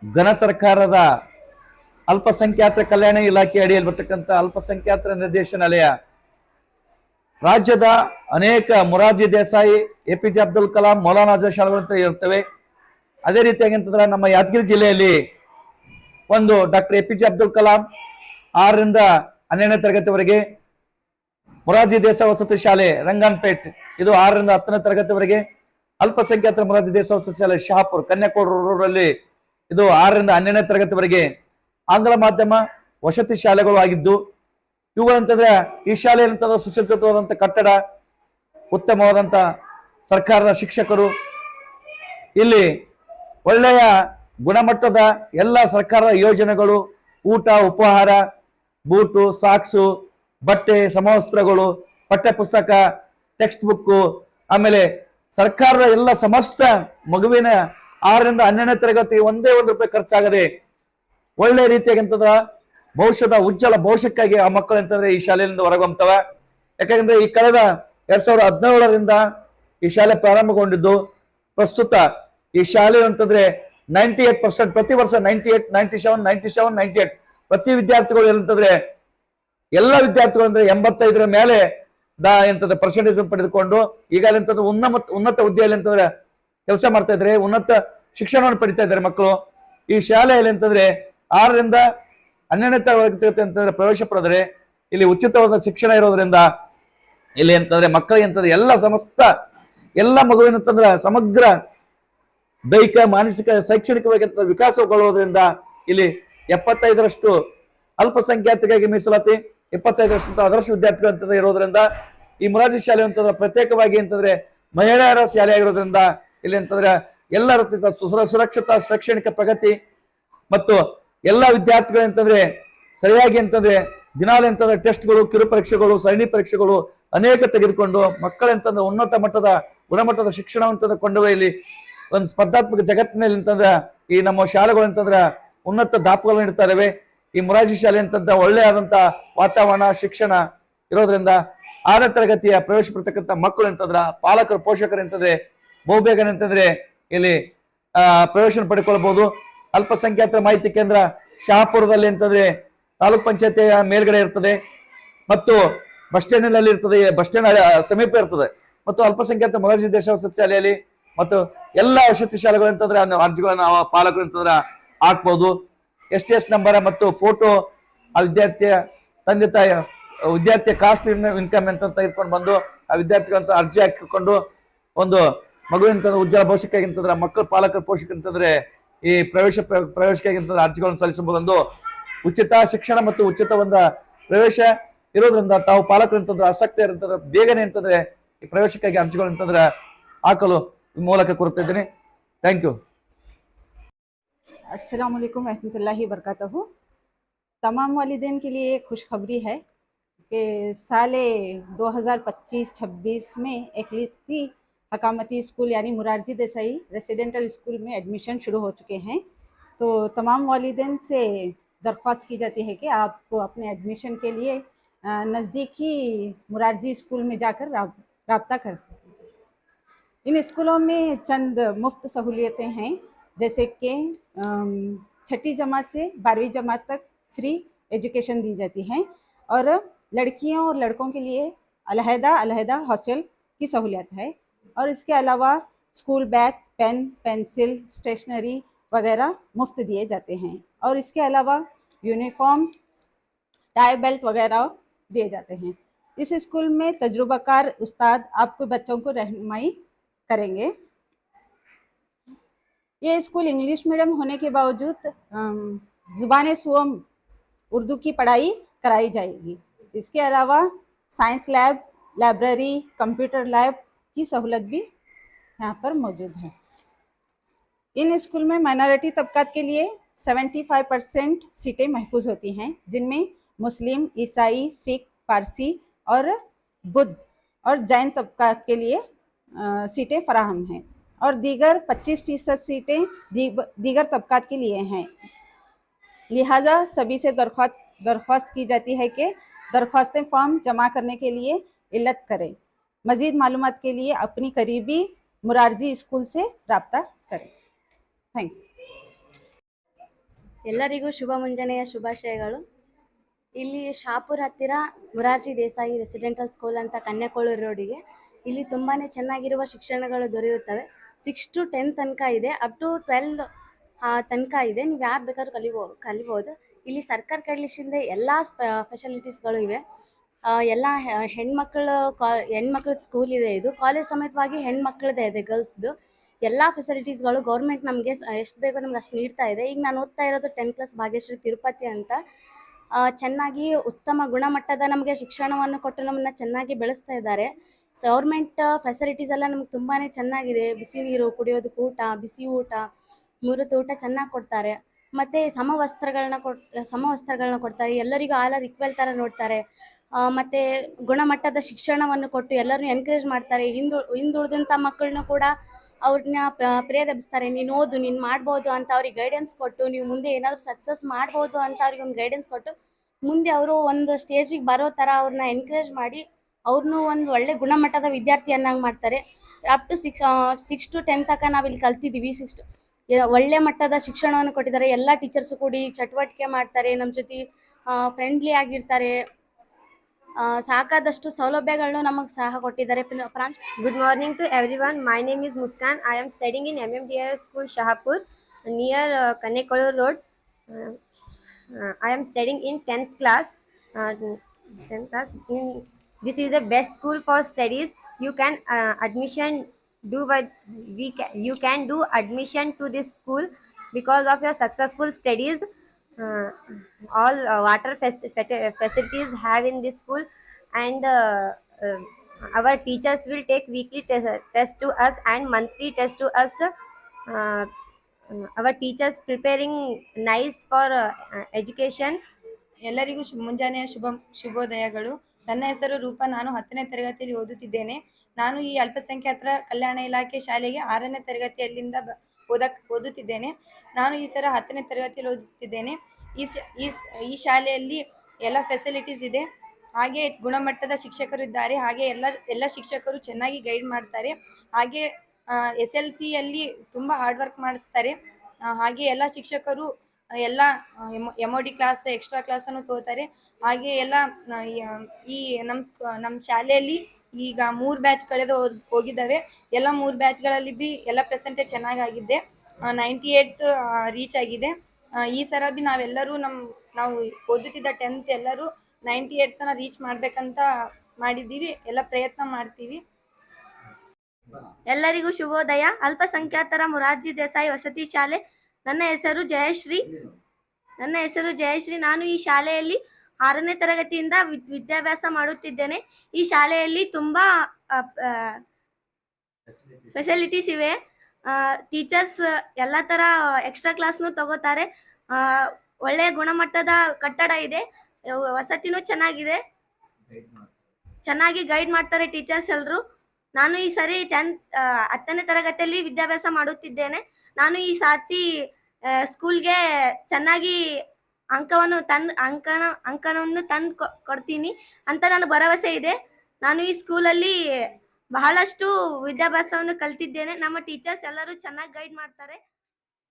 ಘನ ಸರ್ಕಾರದ ಅಲ್ಪಸಂಖ್ಯಾತರ ಕಲ್ಯಾಣ ಇಲಾಖೆ ಅಡಿಯಲ್ಲಿ ಬರ್ತಕ್ಕಂಥ ಅಲ್ಪಸಂಖ್ಯಾತರ ನಿರ್ದೇಶನಾಲಯ ರಾಜ್ಯದ ಅನೇಕ ಮೊರಾರ್ಜಿ ದೇಸಾಯಿ, ಎಪಿಜೆ ಅಬ್ದುಲ್ ಕಲಾಂ, ಮೌಲಾನಾ ಆಜಾದ್ ಶಾಲೆಗಳು ಇರ್ತವೆ. ಅದೇ ರೀತಿಯಾಗಿ ಅಂತಂದ್ರೆ ನಮ್ಮ ಯಾದಗಿರಿ ಜಿಲ್ಲೆಯಲ್ಲಿ ಒಂದು ಡಾಕ್ಟರ್ ಎಪಿಜೆ ಅಬ್ದುಲ್ ಕಲಾಂ 6ರಿಂದ 12ನೇ ತರಗತಿವರೆಗೆ, ಮೊರಾರ್ಜಿ ದೇಸಾಯಿ ವಸತಿ ಶಾಲೆ ರಂಗನ್ಪೇಟ್ ಇದು 6ರಿಂದ 10ನೇ ತರಗತಿವರೆಗೆ, ಅಲ್ಪಸಂಖ್ಯಾತರ ಮೊರಾರ್ಜಿ ದೇಸಾಯಿ ವಸತಿ ಶಾಲೆ ಶಹಾಪುರ್ ಕನ್ಯಾಕೋಟೂರಲ್ಲಿ ಇದು 6ರಿಂದ 12ನೇ ತರಗತಿವರೆಗೆ ಆಂಗ್ಲ ಮಾಧ್ಯಮ ವಸತಿ ಶಾಲೆಗಳು ಆಗಿದ್ದು, ಇವುಗಳಂತಂದ್ರೆ ಈ ಶಾಲೆಯಂತಂದ್ರೆ ಸುಸಜ್ಜಿತವಾದಂಥ ಕಟ್ಟಡ, ಉತ್ತಮವಾದಂಥ ಸರ್ಕಾರದ ಶಿಕ್ಷಕರು, ಇಲ್ಲಿ ಒಳ್ಳೆಯ ಗುಣಮಟ್ಟದ ಎಲ್ಲ ಸರ್ಕಾರದ ಯೋಜನೆಗಳು, ಊಟ ಉಪಹಾರ, ಬೂಟು ಸಾಕ್ಸು, ಬಟ್ಟೆ ಸಮವಸ್ತ್ರಗಳು, ಪಠ್ಯ ಪುಸ್ತಕ, ಟೆಕ್ಸ್ಟ್ ಬುಕ್ಕು, ಆಮೇಲೆ ಸರ್ಕಾರದ ಎಲ್ಲ ಸಮಸ್ತ ಮಗುವಿನ 6ರಿಂದ 12ನೇ ತರಗತಿ ಒಂದೇ ₹1 ಖರ್ಚಾಗದೆ ಒಳ್ಳೆ ರೀತಿಯಾಗಿ ಅಂತಂದ್ರ ಭವಿಷ್ಯದ ಉಜ್ವಲ ಭವಿಷ್ಯಕ್ಕಾಗಿ ಆ ಮಕ್ಕಳು ಅಂತಂದ್ರೆ ಈ ಶಾಲೆಯಿಂದ ಹೊರಗೊಂತವ. ಯಾಕಂದ್ರೆ ಈ ಕಳೆದ 2017ರಿಂದ ಈ ಶಾಲೆ ಪ್ರಾರಂಭಗೊಂಡಿದ್ದು, ಪ್ರಸ್ತುತ ಈ ಶಾಲೆ ಅಂತಂದ್ರೆ 98% ಪ್ರತಿ ವರ್ಷ 98, 97, 97, 98 ಪ್ರತಿ ವಿದ್ಯಾರ್ಥಿಗಳು ಏನಂತಂದ್ರೆ ಎಲ್ಲ ವಿದ್ಯಾರ್ಥಿಗಳು ಅಂದ್ರೆ 85ರ ಮೇಲೆ ಎಂತಂದ್ರೆ ಪರ್ಸೆಂಟೇಜ್ ಪಡೆದುಕೊಂಡು ಈಗಾಗಲೇ ಅಂತಂದ್ರೆ ಉನ್ನತ ಹುದ್ದೆಯಲ್ಲಿ ಅಂತಂದ್ರೆ ಕೆಲಸ ಮಾಡ್ತಾ ಇದ್ದಾರೆ, ಉನ್ನತ ಶಿಕ್ಷಣವನ್ನು ಪಡಿತಾ ಇದ್ದಾರೆ ಮಕ್ಕಳು. ಈ ಶಾಲೆಯಲ್ಲಿ ಅಂತಂದ್ರೆ 6ರಿಂದ 12ನೇ ತರಗತಿ ಅಂತಂದ್ರೆ ಪ್ರವೇಶ ಪಡೆದರೆ ಇಲ್ಲಿ ಉಚಿತವಾದ ಶಿಕ್ಷಣ ಇರೋದ್ರಿಂದ ಇಲ್ಲಿ ಅಂತಂದ್ರೆ ಮಕ್ಕಳಿಗೆ ಅಂತಂದ್ರೆ ಎಲ್ಲ ಸಮಸ್ತ ಎಲ್ಲ ಮಗುವಿನಂತಂದ್ರೆ ಸಮಗ್ರ ದೈಹಿಕ, ಮಾನಸಿಕ, ಶೈಕ್ಷಣಿಕವಾಗಿ ವಿಕಾಸಗೊಳ್ಳುವುದರಿಂದ ಇಲ್ಲಿ 75ರಷ್ಟು ಅಲ್ಪಸಂಖ್ಯಾತರಿಗಾಗಿ ಮೀಸಲಾತಿ, 25ರಷ್ಟು ಅದರ್ಶ ವಿದ್ಯಾರ್ಥಿಗಳು ಅಂತಂದ್ರೆ ಇರೋದ್ರಿಂದ ಈ ಮೊರಾರ್ಜಿ ಶಾಲೆ ಅಂತಂದ್ರೆ ಪ್ರತ್ಯೇಕವಾಗಿ ಅಂತಂದ್ರೆ ಮಹಿಳೆಯರ ಶಾಲೆ ಆಗಿರೋದ್ರಿಂದ ಇಲ್ಲಿ ಅಂತಂದ್ರೆ ಎಲ್ಲ ರೀತಿಯ ಸುರಕ್ಷಿತ ಶೈಕ್ಷಣಿಕ ಪ್ರಗತಿ ಮತ್ತು ಎಲ್ಲ ವಿದ್ಯಾರ್ಥಿಗಳು ಅಂತಂದ್ರೆ ಸರಿಯಾಗಿ ಅಂತಂದ್ರೆ ದಿನಾಲು ಅಂತಂದ್ರೆ ಟೆಸ್ಟ್ಗಳು, ಕಿರು ಪರೀಕ್ಷೆಗಳು, ಸರಣಿ ಪರೀಕ್ಷೆಗಳು ಅನೇಕ ತೆಗೆದುಕೊಂಡು ಮಕ್ಕಳಂತಂದ್ರೆ ಉನ್ನತ ಮಟ್ಟದ ಗುಣಮಟ್ಟದ ಶಿಕ್ಷಣವಂತಂದ್ರೆ ಕೊಂಡೊಯ್ಯಲಿ. ಒಂದು ಸ್ಪರ್ಧಾತ್ಮಕ ಜಗತ್ತಿನಲ್ಲಿ ಅಂತಂದ್ರೆ ಈ ನಮ್ಮ ಶಾಲೆಗಳು ಅಂತಂದ್ರೆ ಉನ್ನತ ದಾಪುಗಳನ್ನು ನೀಡ್ತಾ ಇದಾವೆ. ಈ ಮೊರಾರ್ಜಿ ಶಾಲೆ ಅಂತಂದ್ರೆ ಒಳ್ಳೆಯಾದಂತ ವಾತಾವರಣ, ಶಿಕ್ಷಣ ಇರೋದ್ರಿಂದ 6ನೇ ತರಗತಿಯ ಪ್ರವೇಶ ಪಡ್ತಕ್ಕಂಥ ಮಕ್ಕಳು ಅಂತಂದ್ರ ಪಾಲಕರು, ಪೋಷಕರು ಅಂತಂದ್ರೆ ಬಹುಬೇಗನೆ ಅಂತಂದ್ರೆ ಇಲ್ಲಿ ಪ್ರವೇಶ ಪಡ್ಕೊಳ್ಬಹುದು. ಅಲ್ಪಸಂಖ್ಯಾತರ ಮಾಹಿತಿ ಕೇಂದ್ರ ಶಹಾಪುರದಲ್ಲಿ ಅಂತಂದ್ರೆ ತಾಲೂಕ್ ಪಂಚಾಯತಿಯ ಮೇಲ್ಗಡೆ ಇರ್ತದೆ ಮತ್ತು ಬಸ್ ಸ್ಟ್ಯಾಂಡ್ ನಲ್ಲಿ ಇರ್ತದೆ, ಬಸ್ ಸ್ಟ್ಯಾಂಡ್ ಸಮೀಪ ಇರ್ತದೆ. ಮತ್ತು ಅಲ್ಪಸಂಖ್ಯಾತ ಮೊರಾರ್ಜಿ ದೇಸಾಯಿ ವಸತಿ ಶಾಲೆಯಲ್ಲಿ ಮತ್ತು ಎಲ್ಲ ವಸತಿ ಶಾಲೆಗಳು ಅಂತಂದ್ರೆ ಅರ್ಜಿಗಳನ್ನ ಪಾಲಕರು ಅಂತಂದ್ರೆ ಹಾಕ್ಬಹುದು. STS ನಂಬರ್ ಮತ್ತು ಫೋಟೋ ಆ ವಿದ್ಯಾರ್ಥಿಯ ತಂದೆ ತಾಯಿ ವಿದ್ಯಾರ್ಥಿಯ ಕಾಸ್ಟ್ ಇನ್ಕಮ್ ಅಂತ ತೆಗೆದುಕೊಂಡು ಬಂದು ಆ ವಿದ್ಯಾರ್ಥಿಗಳಂತ ಅರ್ಜಿ ಹಾಕಿಕೊಂಡು ಒಂದು ಮಗುವಿನ ಉಜ್ವಲ ಭವಿಷ್ಯಕ್ಕಾಗಿ ಅಂತಂದ್ರೆ ಮಕ್ಕಳು, ಪಾಲಕರು, ಪೋಷಕರು ಅಂತಂದ್ರೆ ಈ ಪ್ರವೇಶಕ್ಕಾಗಿ ಅಂತಂದ್ರೆ ಅರ್ಜಿಗಳನ್ನು ಸಲ್ಲಿಸಬಹುದೊಂದು ಉಚಿತ ಶಿಕ್ಷಣ ಮತ್ತು ಉಚಿತ ಒಂದು ಪ್ರವೇಶ ಇರೋದ್ರಿಂದ ತಾವು ಪಾಲಕರು ಅಂತಂದ್ರೆ ಆಸಕ್ತಿ ಇರ್ತಂದ್ರೆ ಬೇಗನೆ ಅಂತಂದ್ರೆ ಈ ಪ್ರವೇಶಕ್ಕಾಗಿ ಅರ್ಜಿಗಳು ಅಂತಂದ್ರೆ ಹಾಕಲು ಮೂಲಕ ಕೋರ್ತಾ ಇದ್ದೀನಿ. Thank you. अस्सलाम वालेकुम रहमतुल्लाहि बरकातहू। तमाम वालिदैन के लिए एक खुशखबरी है कि साले 2025-26 में एकलिती हकामती स्कूल यानी मोरारजी देसाई रेसिडेंटल स्कूल में एडमिशन शुरू हो चुके हैं। तो तमाम वालिदैन से दरख्वास्त की जाती है कि आप अपने एडमिशन के लिए नज़दीकी मोरारजी स्कूल में जाकर राब्ता कर सकें। इन स्कूलों में चंद मुफ्त सहूलियतें हैं, जैसे कि 6ठी जमात से 12वीं जमात तक फ्री एजुकेशन दी जाती है और लड़कियों और लड़कों के लिए अलहदा हॉस्टल की सहूलियत है। और इसके अलावा school bag, pen, pencil, stationery वगैरह मुफ्त दिए जाते हैं। और इसके अलावा यूनिफॉर्म, टाई बेल्ट वगैरह दिए जाते हैं। इस स्कूल में तजुर्बाकार उस्ताद आपको बच्चों को रहनुमाई करेंगे। ये स्कूल इंग्लिश मीडियम होने के बावजूद ज़ुबान सुवम उर्दू की पढ़ाई कराई जाएगी। इसके अलावा science lab, library, computer lab की सहूलत भी यहाँ पर मौजूद है। इन स्कूल में माइनॉरिटी तबकात के लिए 75% सीटें महफूज होती हैं, जिनमें मुस्लिम, ईसाई, सिख, पारसी और बुद्ध और जैन तबकात के लिए सीटें फराहम हैं और दीगर 25% सीटें दीगर तबकात के लिए हैं। लिहाजा सभी से दरख्वास्त की जाती है कि दरख्वास्तें फॉर्म जमा करने के लिए इल्लत करें। मज़ीद मालूमात के लिए अपनी करीबी मोरारजी स्कूल से रब्ता करें। Thank you. ಎಲ್ಲರಿಗೂ ಶುಭ ಮುಂಜಾನೆಯ ಶುಭಾಶಯಗಳು. ಇಲ್ಲಿ ಶಾಪುರ್ ಹತ್ತಿರ ಮೊರಾರ್ಜಿ ದೇಸಾಯಿ ರೆಸಿಡೆಂಟಲ್ ಸ್ಕೂಲ್ ಅಂತ ಕನ್ಯಾಕೋಳೂರು ರೋಡಿಗೆ ಇಲ್ಲಿ ತುಂಬಾ ಚೆನ್ನಾಗಿರುವ ಶಿಕ್ಷಣಗಳು ದೊರೆಯುತ್ತವೆ. 6 to 10 ತನಕ ಇದೆ, ಅಪ್ ಟು 12 ತನಕ ಇದೆ. ನೀವು ಯಾರು ಬೇಕಾದ್ರೂ ಕಲಿಬೋದು. ಇಲ್ಲಿ ಸರ್ಕಾರ ಕಡೆಯಿಂದ ಎಲ್ಲ ಫೆಸಿಲಿಟೀಸ್ಗಳು ಇವೆ. ಎಲ್ಲ ಹೆಣ್ಮಕ್ಳ ಸ್ಕೂಲ್ ಇದೆ. ಇದು ಕಾಲೇಜ್ ಸಮೇತವಾಗಿ ಹೆಣ್ಮಕ್ಳದೇ ಇದೆ, ಗರ್ಲ್ಸ್ದು ಎಲ್ಲ ಫೆಸಿಲಿಟೀಸ್ಗಳು ಗೌರ್ಮೆಂಟ್ ನಮಗೆ ಎಷ್ಟು ಬೇಕೋ ನಮ್ಗೆ ಅಷ್ಟು ನೀಡ್ತಾ ಇದೆ. ಈಗ ನಾನು ಓದ್ತಾ ಇರೋದು 10th ಕ್ಲಾಸ್ ಭಾಗ್ಯಶ್ರೀ ತಿರುಪತಿ ಅಂತ. ಚೆನ್ನಾಗಿ ಉತ್ತಮ ಗುಣಮಟ್ಟದ ನಮಗೆ ಶಿಕ್ಷಣವನ್ನು ಕೊಟ್ಟು ನಮ್ಮನ್ನ ಚೆನ್ನಾಗಿ ಬೆಳೆಸ್ತಾ ಇದ್ದಾರೆ. ಗೌರ್ಮೆಂಟ್ ಫೆಸಿಲಿಟೀಸ್ ಎಲ್ಲ ನಮ್ಗೆ ತುಂಬಾ ಚೆನ್ನಾಗಿದೆ. ಬಿಸಿ ನೀರು ಕುಡಿಯೋದಕ್ಕೆ, ಊಟ, ಬಿಸಿ ಊಟ, 3 ಹೊತ್ತು ಊಟ ಚೆನ್ನಾಗಿ ಕೊಡ್ತಾರೆ. ಮತ್ತು ಸಮವಸ್ತ್ರಗಳನ್ನ ಕೊಡ್ತಾರೆ. ಎಲ್ಲರಿಗೂ ಆಲ್ ಆರ್ ಈಕ್ವಲ್ ಥರ ನೋಡ್ತಾರೆ. ಮತ್ತು ಗುಣಮಟ್ಟದ ಶಿಕ್ಷಣವನ್ನು ಕೊಟ್ಟು ಎಲ್ಲರನ್ನೂ ಎನ್ಕರೇಜ್ ಮಾಡ್ತಾರೆ. ಹಿಂದುಳಿದಂಥ ಮಕ್ಕಳನ್ನು ಕೂಡ ಅವ್ರನ್ನ ಪ್ರೇರೇಪಿಸ್ತಾರೆ. ನೀನು ಓದು, ನೀನು ಮಾಡ್ಬೋದು ಅಂತ ಅವ್ರಿಗೆ ಗೈಡೆನ್ಸ್ ಕೊಟ್ಟು, ನೀವು ಮುಂದೆ ಏನಾದರೂ ಸಕ್ಸಸ್ ಮಾಡ್ಬೋದು ಅಂತ ಅವ್ರಿಗೆ ಒಂದು ಗೈಡೆನ್ಸ್ ಕೊಟ್ಟು, ಮುಂದೆ ಅವರು ಒಂದು ಸ್ಟೇಜಿಗೆ ಬರೋ ಥರ ಅವ್ರನ್ನ ಎನ್ಕರೇಜ್ ಮಾಡಿ ಅವ್ರನ್ನೂ ಒಂದು ಒಳ್ಳೆ ಗುಣಮಟ್ಟದ ವಿದ್ಯಾರ್ಥಿಯನ್ನಾಗಿ ಮಾಡ್ತಾರೆ. ಅಪ್ ಟು 6 to 10 ತನಕ ನಾವಿಲ್ಲಿ ಕಲ್ತಿದ್ದೀವಿ. ಒಳ್ಳೆ ಮಟ್ಟದ ಶಿಕ್ಷಣವನ್ನು ಕೊಟ್ಟಿದ್ದಾರೆ. ಎಲ್ಲ ಟೀಚರ್ಸು ಕೂಡಿ ಚಟುವಟಿಕೆ ಮಾಡ್ತಾರೆ, ನಮ್ಮ ಜೊತೆ ಫ್ರೆಂಡ್ಲಿ ಆಗಿರ್ತಾರೆ. ಸಾಕಾದಷ್ಟು ಸೌಲಭ್ಯಗಳನ್ನು ನಮಗೆ ಸಹ ಕೊಟ್ಟಿದ್ದಾರೆ. Good morning to everyone. My name is Muskan. I am studying in MMDR School Shahapur near Kannekolur Road. I am studying in 10th class. 10th class. This is the best school for studies. You can you can do admission to this school because of your successful studies. All water facilities have in this school, and our teachers will take weekly test to us and monthly test to us. Our teachers preparing nice for education. ಎಲ್ಲರಿಗೂ ಮುಂಜಾನೆಯ ಶುಭೋದಯಗಳು. ನನ್ನ ಹೆಸರು ರೂಪಾ. ನಾನು 10ನೇ ತರಗತಿಯಲ್ಲಿ ಓದುತ್ತಿದ್ದೇನೆ. ನಾನು ಈ ಅಲ್ಪಸಂಖ್ಯಾತರ ಕಲ್ಯಾಣ ಇಲಾಖೆ ಶಾಲೆಗೆ 6ನೇ ತರಗತಿಯಲ್ಲಿಂದ ಓದುತ್ತಿದ್ದೇನೆ. ನಾನು ಈ ಸಲ 10ನೇ ತರಗತಿಯಲ್ಲಿ ಓದುತ್ತಿದ್ದೇನೆ. ಈ ಶಾಲೆಯಲ್ಲಿ ಎಲ್ಲ ಫೆಸಿಲಿಟೀಸ್ ಇದೆ. ಹಾಗೆ ಗುಣಮಟ್ಟದ ಶಿಕ್ಷಕರು ಇದ್ದಾರೆ. ಹಾಗೆ ಎಲ್ಲ ಶಿಕ್ಷಕರು ಚೆನ್ನಾಗಿ ಗೈಡ್ ಮಾಡ್ತಾರೆ. ಹಾಗೆ SLCಯಲ್ಲಿ ತುಂಬ ಹಾರ್ಡ್ ವರ್ಕ್ ಮಾಡಿಸ್ತಾರೆ. ಹಾಗೆ ಎಲ್ಲ ಶಿಕ್ಷಕರು ಎಲ್ಲ MOD ಕ್ಲಾಸ್, ಎಕ್ಸ್ಟ್ರಾ ಕ್ಲಾಸನ್ನು ತಗೋತಾರೆ. ಹಾಗೆ ಎಲ್ಲ ಈ ನಮ್ಮ ಶಾಲೆಯಲ್ಲಿ ಈಗ 3 ಬ್ಯಾಚ್ ಕಳೆದು ಹೋಗಿದ್ದಾವೆ. ಎಲ್ಲ 3 ಬ್ಯಾಚ್ಗಳಲ್ಲಿ ಬಿ ಎಲ್ಲ ಪರ್ಸೆಂಟೇಜ್ ಚೆನ್ನಾಗಾಗಿದೆ. 98 ರೀಚ್ ಆಗಿದೆ. ಈ ಸಲ ಬಿ ನಾವೆಲ್ಲರೂ ನಾವು ಓದುತ್ತಿದ್ದ 10th ಎಲ್ಲರೂ 98 ತನಕ ರೀಚ್ ಮಾಡಬೇಕಂತ ಮಾಡಿದ್ದೀವಿ. ಎಲ್ಲ ಪ್ರಯತ್ನ ಮಾಡ್ತೀವಿ. ಎಲ್ಲರಿಗೂ ಶುಭೋದಯ. ಅಲ್ಪಸಂಖ್ಯಾತರ ಮೊರಾರ್ಜಿ ದೇಸಾಯಿ ವಸತಿ ಶಾಲೆ. ನನ್ನ ಹೆಸರು ಜಯಶ್ರೀ. ನಾನು ಈ ಶಾಲೆಯಲ್ಲಿ 6ನೇ ತರಗತಿಯಿಂದ ವಿದ್ಯಾಭ್ಯಾಸ ಮಾಡುತ್ತಿದ್ದೇನೆ. ಈ ಶಾಲೆಯಲ್ಲಿ ತುಂಬ ಫೆಸಿಲಿಟೀಸ್ ಇವೆ. ಟೀಚರ್ಸ್ ಎಲ್ಲ ಥರ ಎಕ್ಸ್ಟ್ರಾ ಕ್ಲಾಸ್ನು ತಗೋತಾರೆ. ಒಳ್ಳೆಯ ಗುಣಮಟ್ಟದ ಕಟ್ಟಡ ಇದೆ. ವಸತಿನೂ ಚೆನ್ನಾಗಿದೆ. ಚೆನ್ನಾಗಿ ಗೈಡ್ ಮಾಡ್ತಾರೆ ಟೀಚರ್ಸ್ ಎಲ್ಲರೂ. ನಾನು ಈ ಸರಿ 10ನೇ ತರಗತಿಯಲ್ಲಿ ವಿದ್ಯಾಭ್ಯಾಸ ಮಾಡುತ್ತಿದ್ದೇನೆ. ನಾನು ಈ ಸಾರಿ ಸ್ಕೂಲ್ಗೆ ಚೆನ್ನಾಗಿ ಅಂಕವನ್ನು ತಂದು ಕೊಡ್ತೀನಿ ಅಂತ ನನ್ನ ಭರವಸೆ ಇದೆ. ನಾನು ಈ ಸ್ಕೂಲಲ್ಲಿ ಬಹಳಷ್ಟು ವಿದ್ಯಾಭ್ಯಾಸವನ್ನು ಕಲ್ತಿದ್ದೇನೆ. ನಮ್ಮ ಟೀಚರ್ಸ್ ಎಲ್ಲರೂ ಚೆನ್ನಾಗಿ ಗೈಡ್ ಮಾಡ್ತಾರೆ.